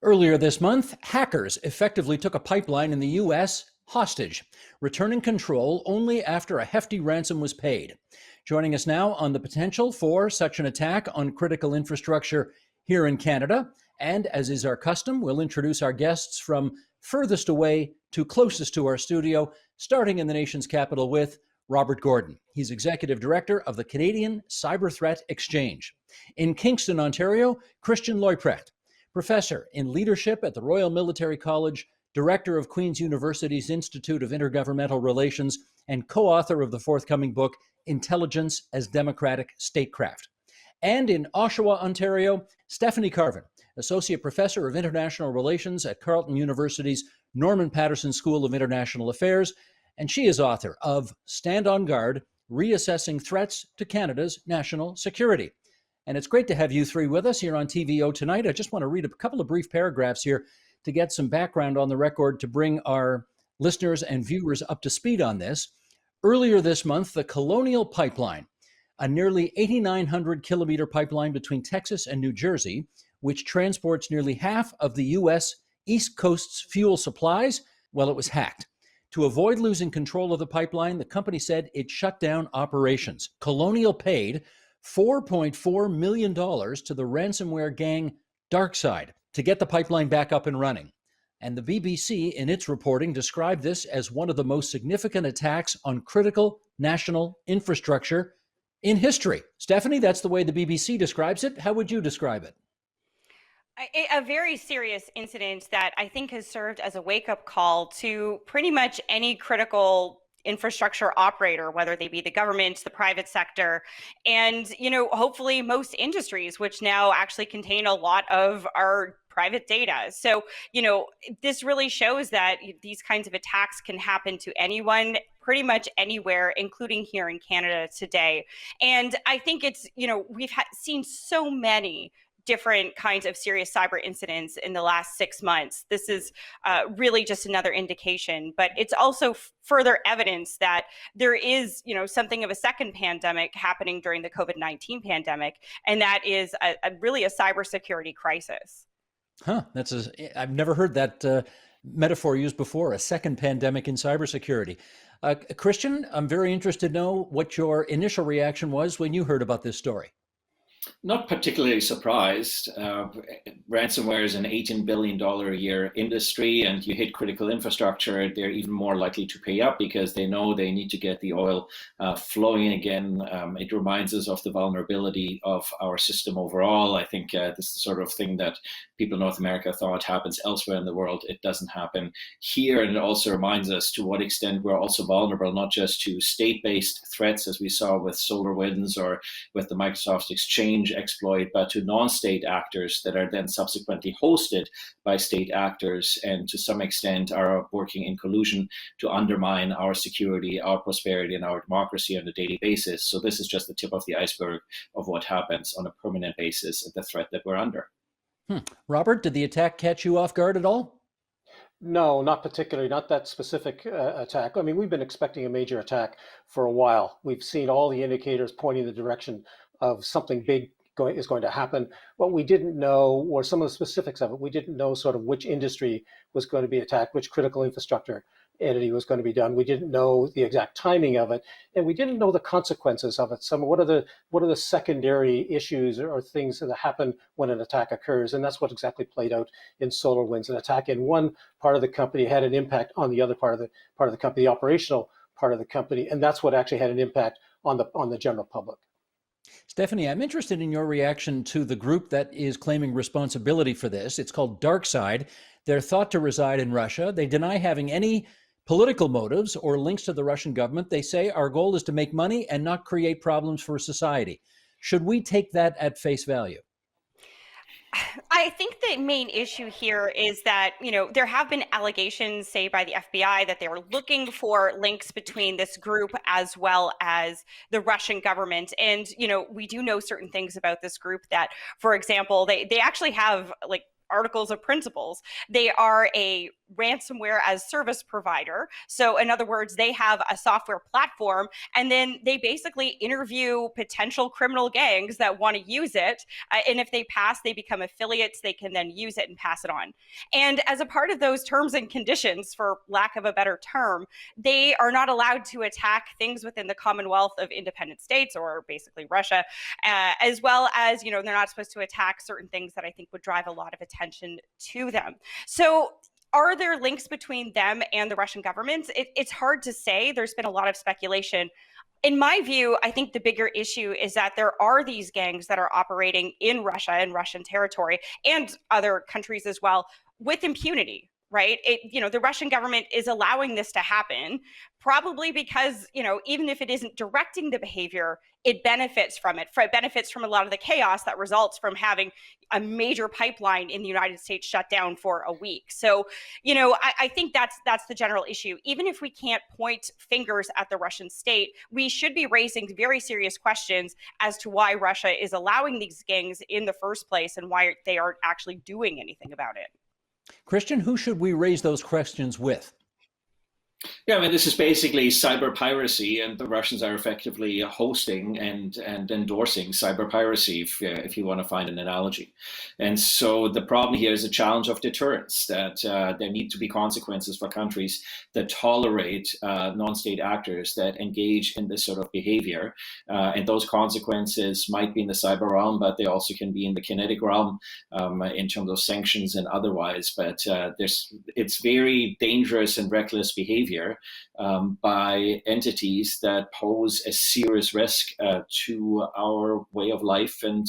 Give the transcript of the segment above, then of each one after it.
Earlier this month, hackers effectively took a pipeline in the U.S. hostage, returning control only after a hefty ransom was paid. Joining us now on the potential for such an attack on critical infrastructure here in Canada, and as is our custom, we'll introduce our guests from furthest away to closest to our studio, starting in the nation's capital with Robert Gordon. He's Executive Director of the Canadian Cyber Threat Exchange. In Kingston, Ontario, Christian Loypret, Professor in Leadership at the Royal Military College, Director of Queen's University's Institute of Intergovernmental Relations, and co-author of the forthcoming book, Intelligence as Democratic Statecraft. And in Oshawa, Ontario, Stephanie Carvin, Associate Professor of International Relations at Carleton University's Norman Paterson School of International Affairs, and she is author of Stand on Guard, Reassessing Threats to Canada's National Security. And it's great to have you three with us here on TVO tonight. I just want to read a couple of brief paragraphs here to get some background on the record to bring our listeners and viewers up to speed on this. Earlier this month, the Colonial Pipeline, a nearly 8,900 kilometer pipeline between Texas and New Jersey, which transports nearly half of the U.S. East Coast's fuel supplies, well, it was hacked. To avoid losing control of the pipeline, the company said it shut down operations. Colonial paid $4.4 million to the ransomware gang Darkside to get the pipeline back up and running. And the BBC, in its reporting, described this as one of the most significant attacks on critical national infrastructure in history. Stephanie, that's the way the BBC describes it. How would you describe it? A very serious incident that I think has served as a wake-up call to pretty much any critical infrastructure operator, whether they be the government, the private sector, and, hopefully most industries, which now actually contain a lot of our private data. So, this really shows that these kinds of attacks can happen to anyone, pretty much anywhere, including here in Canada today. And I think it's, we've seen so many different kinds of serious cyber incidents in the last 6 months. This is really just another indication, but it's also further evidence that there is, something of a second pandemic happening during the COVID-19 pandemic, and that is really a cybersecurity crisis. Huh, I've never heard that metaphor used before, a second pandemic in cybersecurity. Christian, I'm very interested to know what your initial reaction was when you heard about this story. Not particularly surprised. Ransomware is an $18 billion a year industry, and you hit critical infrastructure, they're even more likely to pay up because they know they need to get the oil flowing again. It reminds us of the vulnerability of our system overall. I think this is the sort of thing that people in North America thought happens elsewhere in the world. It doesn't happen here, and it also reminds us to what extent we're also vulnerable, not just to state-based threats, as we saw with SolarWinds or with the Microsoft Exchange exploit, but to non-state actors that are then subsequently hosted by state actors and to some extent are working in collusion to undermine our security, our prosperity, and our democracy on a daily basis. So this is just the tip of the iceberg of what happens on a permanent basis and the threat that we're under. Robert, did the attack catch you off guard at all? No, not particularly, not that specific attack. I mean, we've been expecting a major attack for a while. We've seen all the indicators pointing in the direction of something big is going to happen. What we didn't know were some of the specifics of it. We didn't know sort of which industry was going to be attacked, which critical infrastructure entity was going to be done. We didn't know the exact timing of it, and we didn't know the consequences of it. What are the secondary issues or things that happen when an attack occurs? And that's what exactly played out in SolarWinds. An attack in one part of the company had an impact on the other part of the company, the operational part of the company, and that's what actually had an impact on the general public. Stephanie, I'm interested in your reaction to the group that is claiming responsibility for this. It's called Darkside. They're thought to reside in Russia. They deny having any political motives or links to the Russian government. They say our goal is to make money and not create problems for society. Should we take that at face value? I think the main issue here is that, there have been allegations, say, by the FBI that they were looking for links between this group as well as the Russian government. And, we do know certain things about this group that, for example, they actually have articles of principles. They are a ransomware as service provider. So in other words, they have a software platform, and then they basically interview potential criminal gangs that want to use it. And if they pass, they become affiliates. They can then use it and pass it on. And as a part of those terms and conditions, for lack of a better term, they are not allowed to attack things within the Commonwealth of Independent States, or basically Russia, as well as, they're not supposed to attack certain things that I think would drive a lot of attention to them. So are there links between them and the Russian government? It's hard to say. There's been a lot of speculation. In my view, I think the bigger issue is that there are these gangs that are operating in Russia and Russian territory and other countries as well with impunity. Right? The Russian government is allowing this to happen, probably because, even if it isn't directing the behavior, it benefits from it. It benefits from a lot of the chaos that results from having a major pipeline in the United States shut down for a week. So, I think that's the general issue. Even if we can't point fingers at the Russian state, we should be raising very serious questions as to why Russia is allowing these gangs in the first place and why they aren't actually doing anything about it. Christian, who should we raise those questions with? Yeah, I mean, this is basically cyber piracy, and the Russians are effectively hosting and endorsing cyber piracy, if you want to find an analogy. And so the problem here is a challenge of deterrence, that there need to be consequences for countries that tolerate non-state actors that engage in this sort of behavior. And those consequences might be in the cyber realm, but they also can be in the kinetic realm in terms of sanctions and otherwise. But it's very dangerous and reckless behavior by entities that pose a serious risk to our way of life and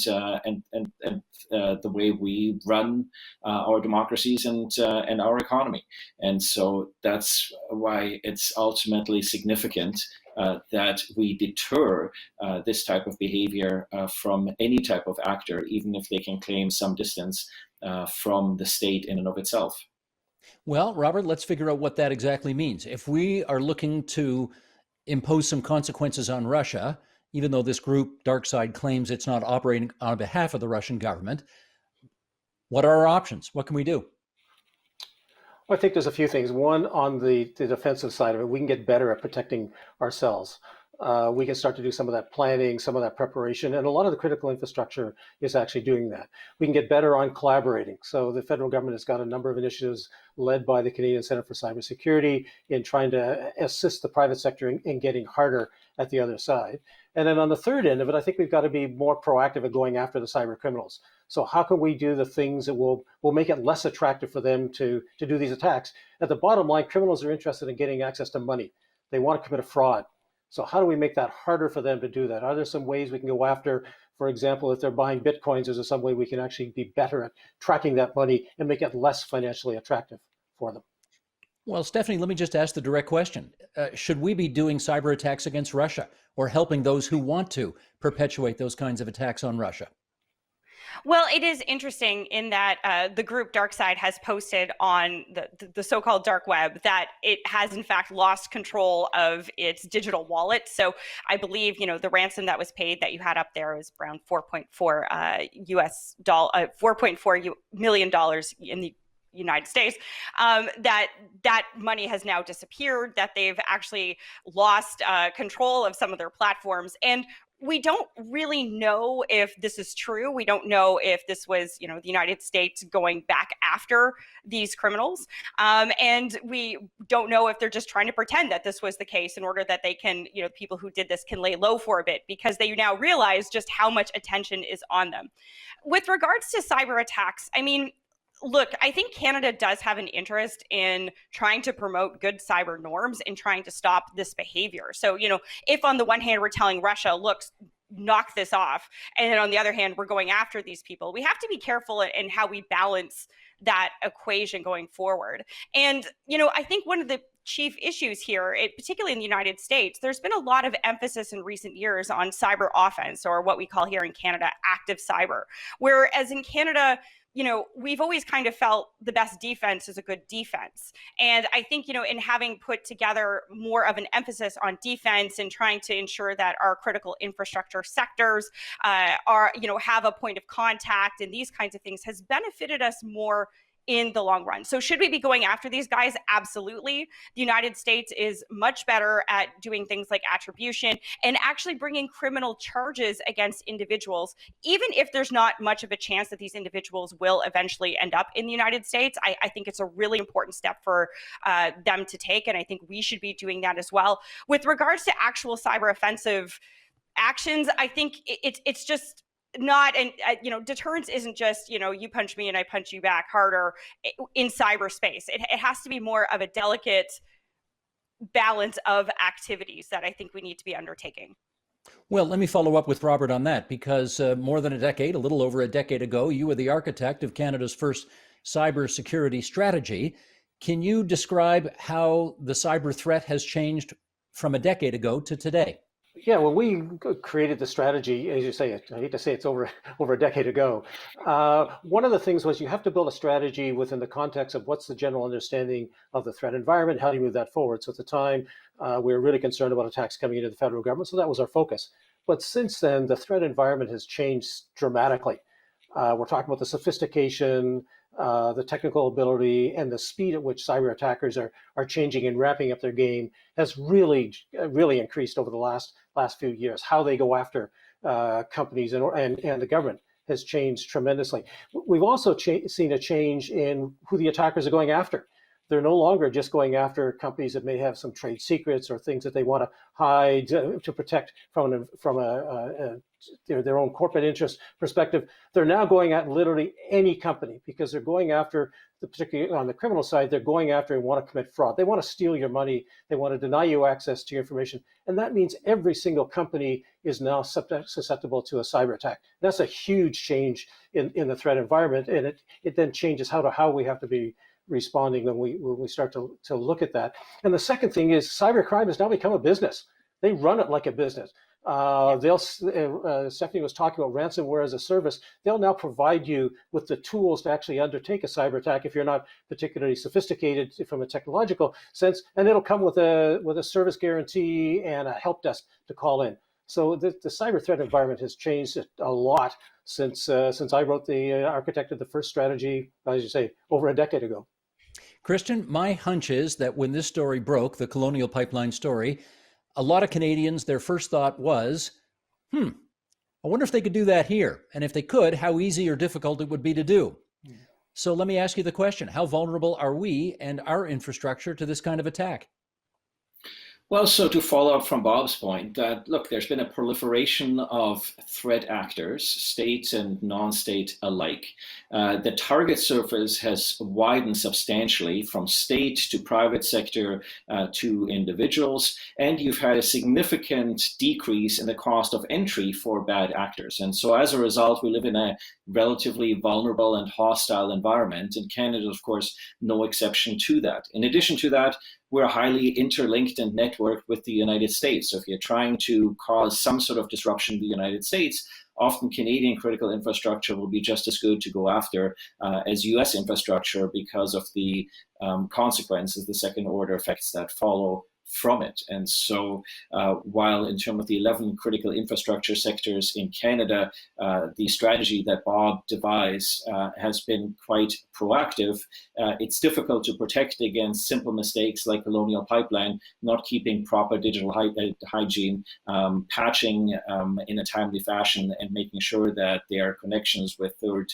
the way we run our democracies and our economy. And so that's why it's ultimately significant that we deter this type of behavior from any type of actor, even if they can claim some distance from the state in and of itself. Well, Robert, let's figure out what that exactly means. If we are looking to impose some consequences on Russia, even though this group, Darkside, claims it's not operating on behalf of the Russian government, what are our options? What can we do? Well, I think there's a few things. One, on the defensive side of it, we can get better at protecting ourselves. We can start to do some of that planning, some of that preparation, and a lot of the critical infrastructure is actually doing that. We can get better on collaborating. So the federal government has got a number of initiatives led by the Canadian Centre for Cybersecurity in trying to assist the private sector in getting harder at the other side. And then on the third end of it, I think we've got to be more proactive at going after the cyber criminals. So how can we do the things that will make it less attractive for them to do these attacks? At the bottom line, criminals are interested in getting access to money. They want to commit a fraud. So how do we make that harder for them to do that? Are there some ways we can go after, for example, if they're buying Bitcoins, is there some way we can actually be better at tracking that money and make it less financially attractive for them? Well, Stephanie, let me just ask the direct question. Should we be doing cyber attacks against Russia or helping those who want to perpetuate those kinds of attacks on Russia? Well, it is interesting in that the group Darkside has posted on the so-called dark web that it has in fact lost control of its digital wallet. So I believe, the ransom that was paid that you had up there was around $4.4 million in the United States, that money has now disappeared, that they've actually lost control of some of their platforms. And we don't really know if this is true. We don't know if this was, the United States going back after these criminals. And we don't know if they're just trying to pretend that this was the case in order that they can, people who did this can lay low for a bit, because they now realize just how much attention is on them. With regards to cyber attacks, I mean, look, I think Canada does have an interest in trying to promote good cyber norms and trying to stop this behavior. So, if on the one hand, we're telling Russia, look, knock this off, and then on the other hand, we're going after these people, we have to be careful in how we balance that equation going forward. And, I think one of the chief issues here, particularly in the United States, there's been a lot of emphasis in recent years on cyber offense, or what we call here in Canada, active cyber, whereas in Canada, we've always kind of felt the best defense is a good defense. And I think, in having put together more of an emphasis on defense and trying to ensure that our critical infrastructure sectors have a point of contact and these kinds of things has benefited us more in the long run. So should we be going after these guys? Absolutely. The United States is much better at doing things like attribution and actually bringing criminal charges against individuals, even if there's not much of a chance that these individuals will eventually end up in the United States. I think it's a really important step for them to take, and I think we should be doing that as well. With regards to actual cyber offensive actions, I think it's just not, and deterrence isn't just you punch me and I punch you back harder in cyberspace. It has to be more of a delicate balance of activities that I think we need to be undertaking. Well, let me follow up with Robert on that, because more than a decade, a little over a decade ago, you were the architect of Canada's first cybersecurity strategy. Can you describe how the cyber threat has changed from a decade ago to today? Yeah, when we created the strategy, as you say, I hate to say it's over a decade ago. One of the things was you have to build a strategy within the context of what's the general understanding of the threat environment, how do you move that forward? So at the time, we were really concerned about attacks coming into the federal government, so that was our focus. But since then, the threat environment has changed dramatically. We're talking about the sophistication, the technical ability, and the speed at which cyber attackers are changing and ramping up their game has really increased over the last few years. How they go after companies and the government has changed tremendously. We've also seen a change in who the attackers are going after. They're no longer just going after companies that may have some trade secrets or things that they want to hide to protect from their own corporate interest perspective. They're now going at literally any company, because they're going after, particularly on the criminal side, they're going after and want to commit fraud. They want to steal your money. They want to deny you access to your information. And that means every single company is now susceptible to a cyber attack. That's a huge change in the threat environment. And it then changes how we have to be responding when we start to look at that. And the second thing is cybercrime has now become a business. They run it like a business. Stephanie was talking about ransomware as a service. They'll now provide you with the tools to actually undertake a cyber attack if you're not particularly sophisticated from a technological sense, and it'll come with a service guarantee and a help desk to call in. So the cyber threat environment has changed a lot since I wrote architected the first strategy, as you say, over a decade ago. Christian, my hunch is that when this story broke, the Colonial Pipeline story, a lot of Canadians, their first thought was, I wonder if they could do that here. And if they could, how easy or difficult it would be to do. So let me ask you the question, how vulnerable are we and our infrastructure to this kind of attack? Well, so to follow up from Bob's point, that look, there's been a proliferation of threat actors, states and non-state alike. The target surface has widened substantially from state to private sector to individuals, and you've had a significant decrease in the cost of entry for bad actors. And so as a result, we live in a relatively vulnerable and hostile environment, and Canada, of course, no exception to that. In addition to that, we're highly interlinked and networked with the United States. So if you're trying to cause some sort of disruption in the United States, often Canadian critical infrastructure will be just as good to go after as US infrastructure because of the consequences, the second order effects that follow from it. And so while in terms of the 11 critical infrastructure sectors in Canada, the strategy that Bob devised has been quite proactive, it's difficult to protect against simple mistakes like Colonial Pipeline, not keeping proper digital hygiene, patching in a timely fashion, and making sure that their connections with third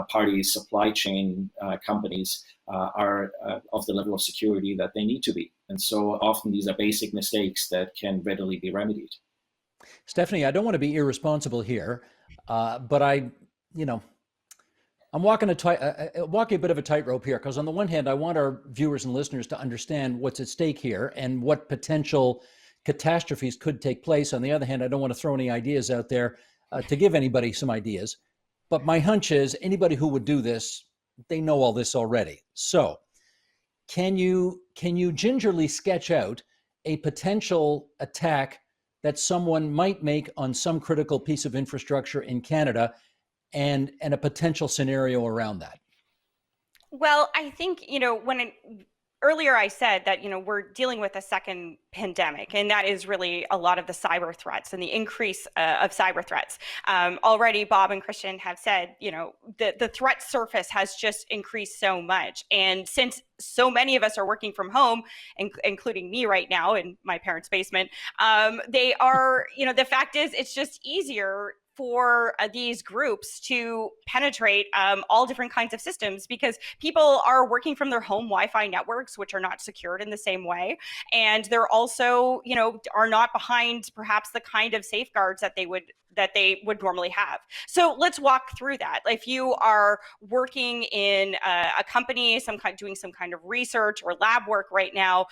party supply chain companies are of the level of security that they need to be. And so often these are basic mistakes that can readily be remedied. Stephanie, I don't want to be irresponsible here, but I'm walking a bit of a tightrope here, because on the one hand, I want our viewers and listeners to understand what's at stake here and what potential catastrophes could take place. On the other hand, I don't want to throw any ideas out there to give anybody some ideas. But my hunch is anybody who would do this, they know all this already. So can you gingerly sketch out a potential attack that someone might make on some critical piece of infrastructure in Canada and a potential scenario around that? Well, I think, earlier I said that, we're dealing with a second pandemic, and that is really a lot of the cyber threats and the increase of cyber threats. Already, Bob and Christian have said, the threat surface has just increased so much. And since so many of us are working from home, including me right now in my parents' basement, they are, the fact is it's just easier for these groups to penetrate all different kinds of systems, because people are working from their home Wi-Fi networks, which are not secured in the same way. And they're also, are not behind perhaps the kind of safeguards that they would normally have. So let's walk through that. If you are working in a company, doing some kind of research or lab work right now,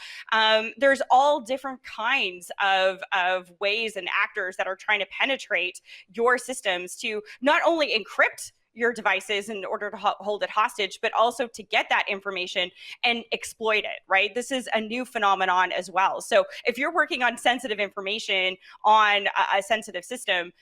there's all different kinds of ways and actors that are trying to penetrate your systems to not only encrypt your devices in order to hold it hostage, but also to get that information and exploit it, right? This is a new phenomenon as well. So if you're working on sensitive information on a sensitive system,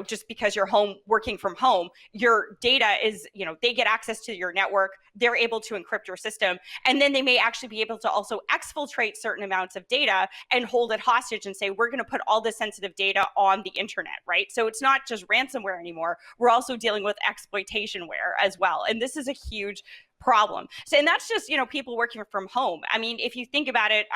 just because you're working from home, your data is, they get access to your network, they're able to encrypt your system, and then they may actually be able to also exfiltrate certain amounts of data and hold it hostage and say, we're going to put all this sensitive data on the internet, right? So it's not just ransomware anymore. We're also dealing with exploitationware as well. And this is a huge problem. So, and that's just, people working from home. I mean, if you think about it,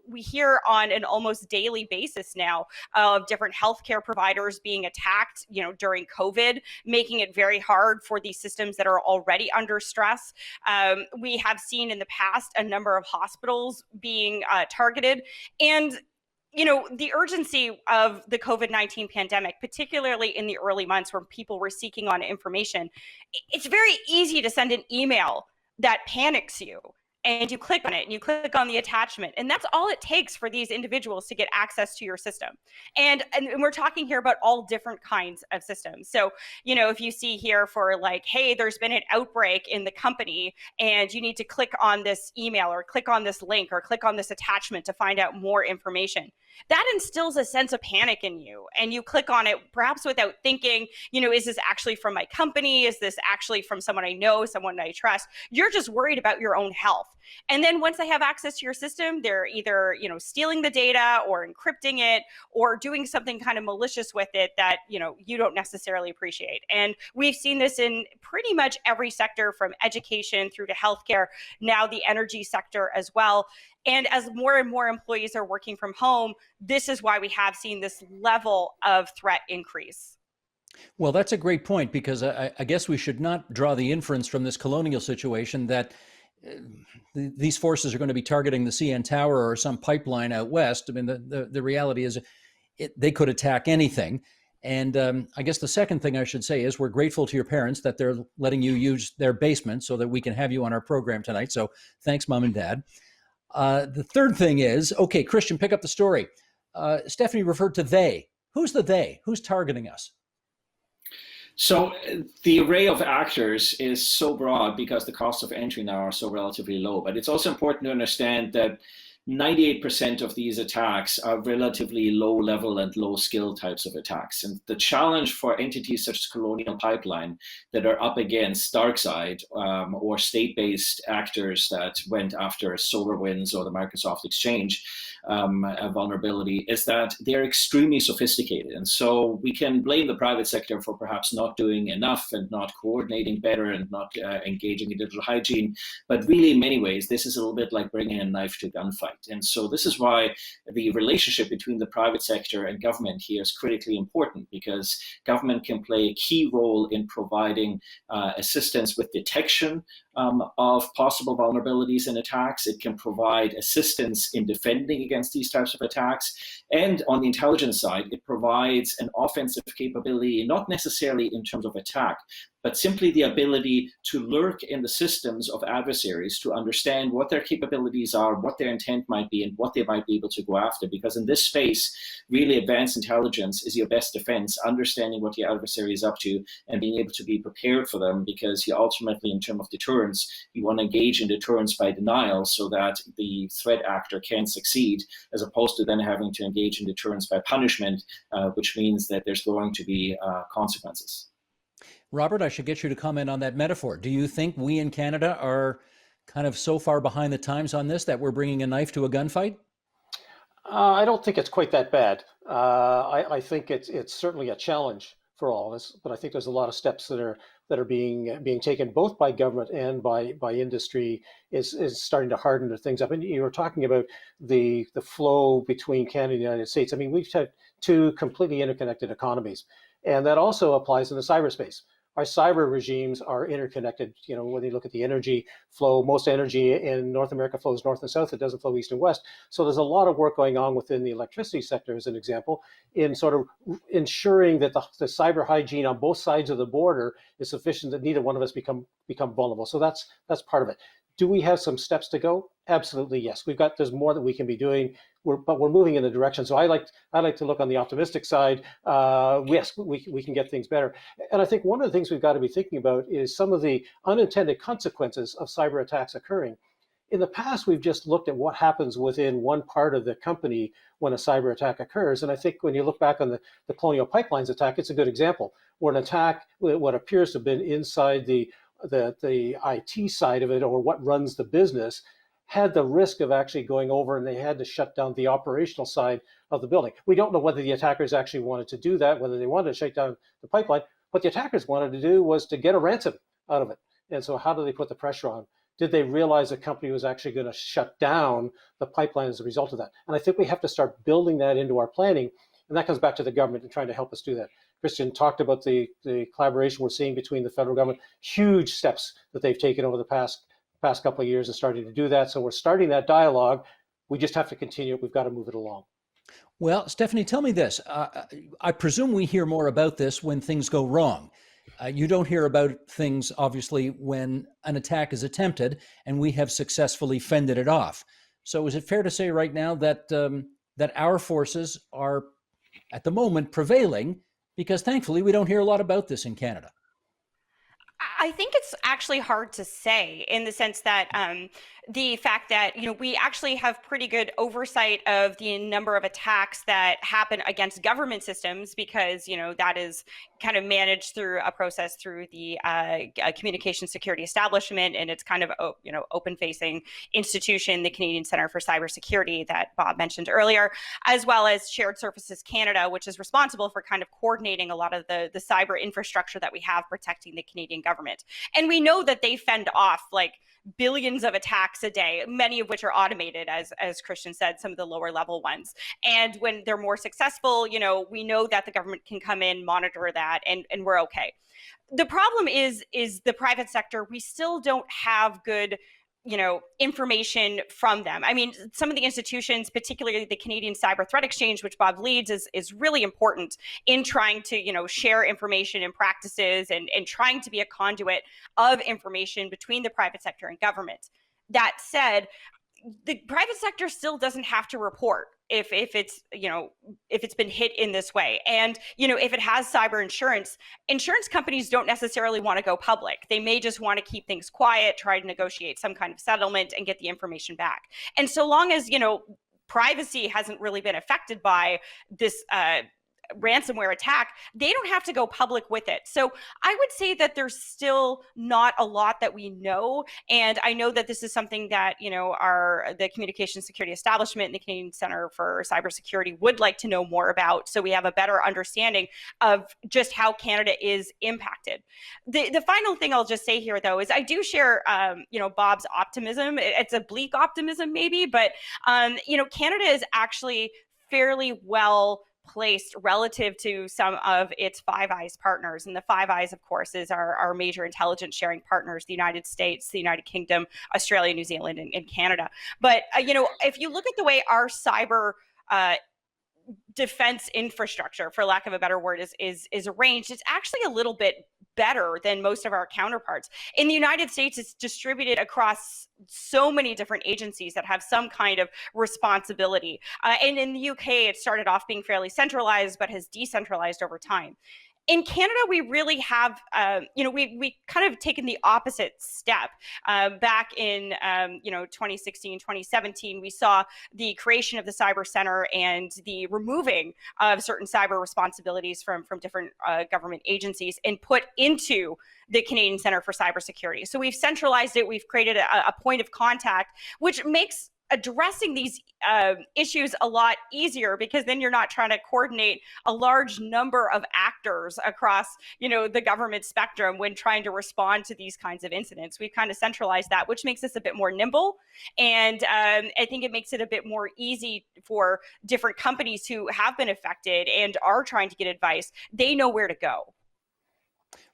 we hear on an almost daily basis now of different healthcare providers being attacked, during COVID, making it very hard for these systems that are already under stress. We have seen in the past a number of hospitals being targeted. And the urgency of the COVID-19 pandemic, particularly in the early months when people were seeking on information, it's very easy to send an email that panics you, and you click on it and you click on the attachment, and that's all it takes for these individuals to get access to your system. And we're talking here about all different kinds of systems. So, if you see here for like, hey, there's been an outbreak in the company and you need to click on this email or click on this link or click on this attachment to find out more information, that instills a sense of panic in you. And you click on it perhaps without thinking, is this actually from my company? Is this actually from someone I know, someone I trust? You're just worried about your own health. And then once they have access to your system, they're either, stealing the data or encrypting it or doing something kind of malicious with it that, you don't necessarily appreciate. And we've seen this in pretty much every sector, from education through to healthcare, now the energy sector as well. And as more and more employees are working from home, this is why we have seen this level of threat increase. Well, that's a great point, because I guess we should not draw the inference from this Colonial situation that these forces are going to be targeting the CN Tower or some pipeline out west. I mean, the reality is they could attack anything. And I guess the second thing I should say is we're grateful to your parents that they're letting you use their basement so that we can have you on our program tonight. So thanks, Mom and Dad. The third thing is, okay, Christian, pick up the story. Stephanie referred to they. Who's the they? Who's targeting us? So the array of actors is so broad because the costs of entry now are so relatively low. But it's also important to understand that 98% of these attacks are relatively low level and low skill types of attacks. And the challenge for entities such as Colonial Pipeline that are up against Darkside or state-based actors that went after SolarWinds or the Microsoft Exchange vulnerability is that they're extremely sophisticated. And so we can blame the private sector for perhaps not doing enough and not coordinating better and not engaging in digital hygiene. But really, in many ways, this is a little bit like bringing a knife to a gunfight. And so this is why the relationship between the private sector and government here is critically important, because government can play a key role in providing assistance with detection of possible vulnerabilities and attacks. It can provide assistance in defending against these types of attacks. And on the intelligence side, it provides an offensive capability, not necessarily in terms of attack, but simply the ability to lurk in the systems of adversaries to understand what their capabilities are, what their intent might be, and what they might be able to go after. Because in this space, really advanced intelligence is your best defense, understanding what your adversary is up to and being able to be prepared for them, because you ultimately, in terms of deterrence, you want to engage in deterrence by denial so that the threat actor can succeed, as opposed to then having to engage in deterrence by punishment, which means that there's going to be consequences. Robert, I should get you to comment on that metaphor. Do you think we in Canada are kind of so far behind the times on this that we're bringing a knife to a gunfight? I don't think it's quite that bad. I think it's certainly a challenge for all of us, but I think there's a lot of steps that are being taken both by government and by industry is starting to harden the things up. And you were talking about the flow between Canada and the United States. I mean, we've had two completely interconnected economies, and that also applies in the cyberspace. Our cyber regimes are interconnected. You know, when you look at the energy flow, most energy in North America flows north and south. It doesn't flow east and west. So there's a lot of work going on within the electricity sector, as an example, in sort of ensuring that the cyber hygiene on both sides of the border is sufficient that neither one of us become vulnerable. So that's part of it. Do we have some steps to go? Absolutely, yes. There's more that we can be doing, but we're moving in the direction. So I like to look on the optimistic side. Yes, we can get things better. And I think one of the things we've got to be thinking about is some of the unintended consequences of cyber attacks occurring. In the past, we've just looked at what happens within one part of the company when a cyber attack occurs. And I think when you look back on the Colonial Pipelines attack, it's a good example where an attack, what appears to have been inside the IT side of it, or what runs the business, had the risk of actually going over, and they had to shut down the operational side of the building. We don't know whether the attackers actually wanted to do that, whether they wanted to shut down the pipeline. What the attackers wanted to do was to get a ransom out of it. And so how do they put the pressure on? Did they realize the company was actually going to shut down the pipeline as a result of that? And I think we have to start building that into our planning. And that comes back to the government and trying to help us do that. Christian talked about the collaboration we're seeing between the federal government, huge steps that they've taken over the past couple of years and starting to do that. So we're starting that dialogue. We just have to continue. We've got to move it along. Well, Stephanie, tell me this. I presume we hear more about this when things go wrong. You don't hear about things, obviously, when an attack is attempted and we have successfully fended it off. So is it fair to say right now that that our forces are, at the moment, prevailing, because thankfully we don't hear a lot about this in Canada? I think it's actually hard to say, in the sense that the fact that, we actually have pretty good oversight of the number of attacks that happen against government systems, because, that is kind of managed through a process through the Communication Security Establishment, and it's kind of, open-facing institution, the Canadian Centre for Cybersecurity that Bob mentioned earlier, as well as Shared Services Canada, which is responsible for kind of coordinating a lot of the cyber infrastructure that we have protecting the Canadian government. And we know that they fend off like billions of attacks a day, many of which are automated, as Christian said, some of the lower level ones. And when they're more successful, we know that the government can come in, monitor that, and we're okay. The problem is the private sector. We still don't have good information from them. I mean, some of the institutions, particularly the Canadian Cyber Threat Exchange, which Bob leads, is really important in trying to, share information and practices and trying to be a conduit of information between the private sector and government. That said, the private sector still doesn't have to report if it's been hit in this way. And, if it has cyber insurance companies don't necessarily want to go public. They may just want to keep things quiet, try to negotiate some kind of settlement and get the information back. And so long as, privacy hasn't really been affected by this ransomware attack, they don't have to go public with it. So I would say that there's still not a lot that we know. And I know that this is something that, the Communication Security Establishment and the Canadian Centre for Cybersecurity would like to know more about, so we have a better understanding of just how Canada is impacted. The final thing I'll just say here, though, is I do share, Bob's optimism. It's a bleak optimism, maybe, but, Canada is actually fairly well placed relative to some of its Five Eyes partners. And the Five Eyes, of course, is our major intelligence sharing partners, the United States, the United Kingdom, Australia, New Zealand, and Canada. But, if you look at the way our cyber defense infrastructure, for lack of a better word, is arranged, it's actually a little bit better than most of our counterparts. In the United States, it's distributed across so many different agencies that have some kind of responsibility. And in the UK, it started off being fairly centralized, but has decentralized over time. In Canada, we really have, we kind of taken the opposite step. Back in, 2016, 2017, we saw the creation of the Cyber Center and the removing of certain cyber responsibilities from different government agencies and put into the Canadian Center for Cybersecurity. So we've centralized it. We've created a point of contact, which makes addressing these issues a lot easier, because then you're not trying to coordinate a large number of actors across, the government spectrum when trying to respond to these kinds of incidents. We've kind of centralized that, which makes us a bit more nimble. And I think it makes it a bit more easy for different companies who have been affected and are trying to get advice. They know where to go.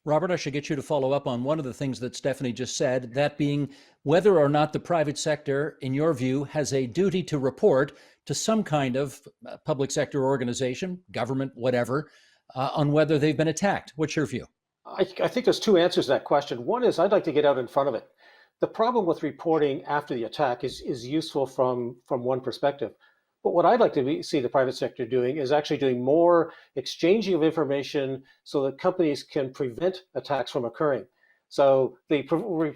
Robert, I should get you to follow up on one of the things that Stephanie just said, that being whether or not the private sector, in your view, has a duty to report to some kind of public sector organization, government, whatever, on whether they've been attacked. What's your view? I think there's two answers to that question. One is I'd like to get out in front of it. The problem with reporting after the attack is useful from one perspective. But what I'd like to see the private sector doing is actually doing more exchanging of information so that companies can prevent attacks from occurring. So the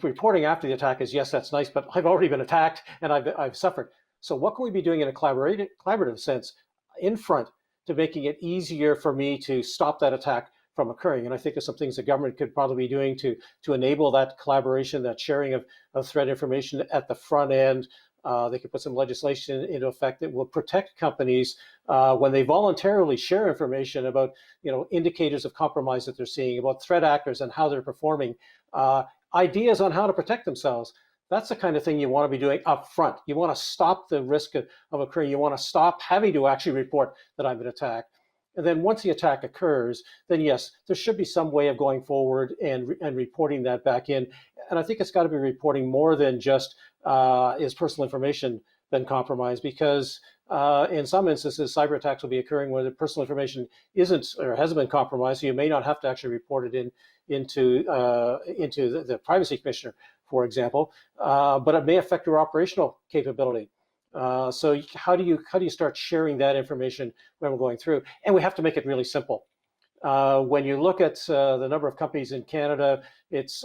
reporting after the attack is, yes, that's nice, but I've already been attacked and I've suffered. So what can we be doing in a collaborative sense in front to making it easier for me to stop that attack from occurring? And I think there's some things the government could probably be doing to enable that collaboration, that sharing of threat information at the front end. They could put some legislation into effect that will protect companies when they voluntarily share information about, indicators of compromise that they're seeing, about threat actors and how they're performing, ideas on how to protect themselves. That's the kind of thing you want to be doing up front. You want to stop the risk of occurring. You want to stop having to actually report that I've been attacked. And then once the attack occurs, then yes, there should be some way of going forward and reporting that back in. And I think it's got to be reporting more than just is personal information been compromised, because in some instances, cyber attacks will be occurring where the personal information isn't or hasn't been compromised. So you may not have to actually report it into the privacy commissioner, for example, but it may affect your operational capability. So how do you start sharing that information when we're going through? And we have to make it really simple. When you look at the number of companies in Canada,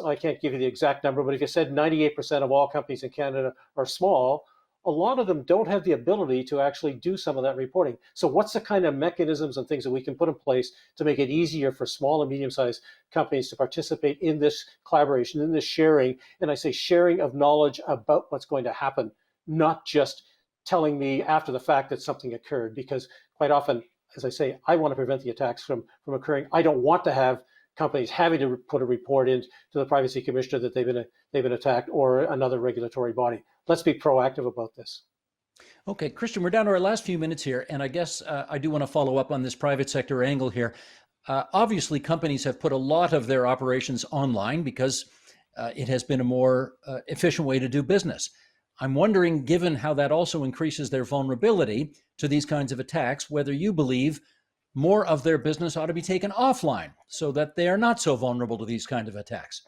I can't give you the exact number, but if you said 98% of all companies in Canada are small, a lot of them don't have the ability to actually do some of that reporting. So what's the kind of mechanisms and things that we can put in place to make it easier for small and medium-sized companies to participate in this collaboration, in this sharing? And I say sharing of knowledge about what's going to happen, not just telling me after the fact that something occurred, because quite often, as I say, I want to prevent the attacks from occurring. I don't want to have companies having to put a report in to the privacy commissioner that they've been attacked, or another regulatory body. Let's be proactive about this. Okay, Christian, we're down to our last few minutes here, and I guess I do want to follow up on this private sector angle here. Obviously, companies have put a lot of their operations online because it has been a more efficient way to do business. I'm wondering, given how that also increases their vulnerability to these kinds of attacks, whether you believe more of their business ought to be taken offline so that they are not so vulnerable to these kinds of attacks.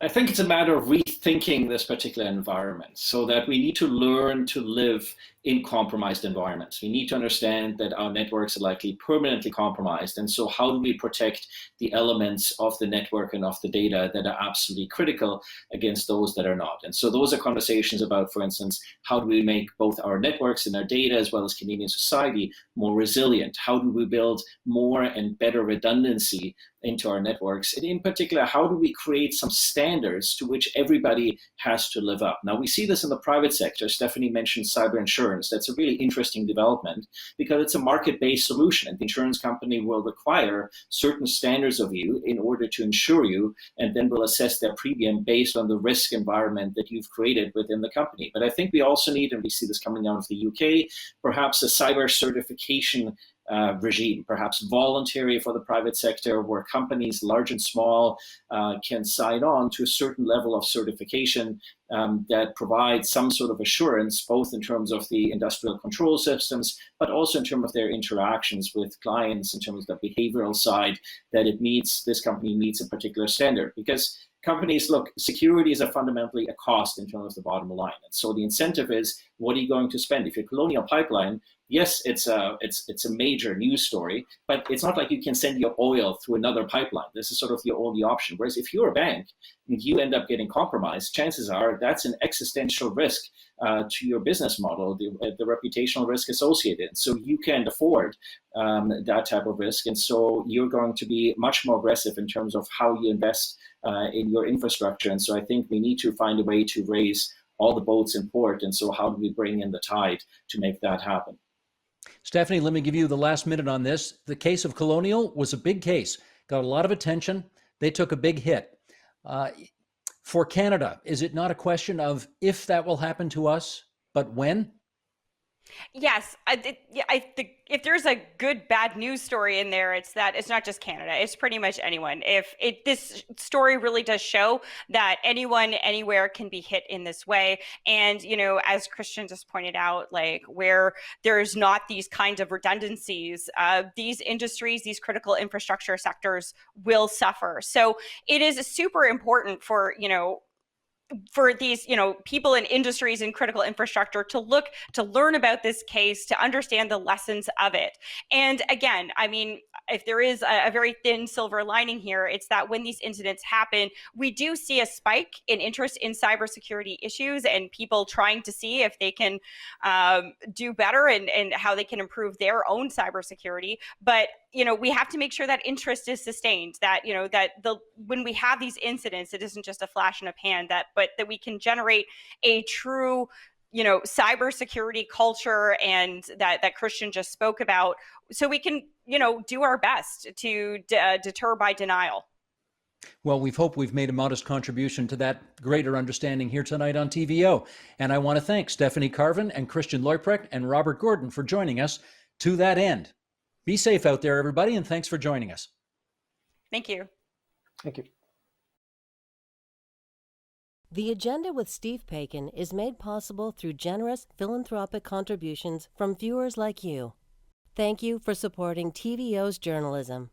I think it's a matter of rethinking this particular environment, so that we need to learn to live in compromised environments. We need to understand that our networks are likely permanently compromised. And so how do we protect the elements of the network and of the data that are absolutely critical against those that are not? And so those are conversations about, for instance, how do we make both our networks and our data, as well as Canadian society, more resilient? How do we build more and better redundancy into our networks? And in particular, how do we create some standards to which everybody has to live up? Now, we see this in the private sector. Stephanie mentioned cyber insurance. That's a really interesting development because it's a market-based solution, and the insurance company will require certain standards of you in order to insure you, and then will assess their premium based on the risk environment that you've created within the company. But I think we also need, and we see this coming out of the UK, perhaps a cyber certification regime, perhaps voluntary for the private sector, where companies large and small can sign on to a certain level of certification that provides some sort of assurance, both in terms of the industrial control systems, but also in terms of their interactions with clients, in terms of the behavioral side, that this company meets a particular standard. Because companies, look, security is fundamentally a cost in terms of the bottom line. And so the incentive is, what are you going to spend? If you're Colonial Pipeline, yes, it's a major news story, but it's not like you can send your oil through another pipeline. This is sort of your only option. Whereas if you're a bank and you end up getting compromised, chances are that's an existential risk to your business model, the reputational risk associated. So you can't afford that type of risk, and so you're going to be much more aggressive in terms of how you invest in your infrastructure. And so I think we need to find a way to raise all the boats in port. And so how do we bring in the tide to make that happen? Stephanie, let me give you the last minute on this. The case of Colonial was a big case, got a lot of attention. They took a big hit. For Canada, is it not a question of if that will happen to us, but when? Yes, I think if there's a good bad news story in there, it's that it's not just Canada; it's pretty much anyone. This story really does show that anyone, anywhere can be hit in this way, and as Christian just pointed out, like where there's not these kinds of redundancies, these industries, these critical infrastructure sectors will suffer. So it is super important for these people in industries and critical infrastructure to learn about this case, to understand the lessons of it. And again, I mean, if there is a very thin silver lining here, it's that when these incidents happen, we do see a spike in interest in cybersecurity issues and people trying to see if they can do better and how they can improve their own cybersecurity. But we have to make sure that interest is sustained, that when we have these incidents, it isn't just a flash in a pan, but that we can generate a true cybersecurity culture, and that Christian just spoke about, so we can do our best to deter by denial. Well, we've made a modest contribution to that greater understanding here tonight on TVO. And I want to thank Stephanie Carvin and Christian Leuprecht and Robert Gordon for joining us to that end. Be safe out there, everybody, and thanks for joining us. Thank you. Thank you. The Agenda with Steve Paikin is made possible through generous philanthropic contributions from viewers like you. Thank you for supporting TVO's journalism.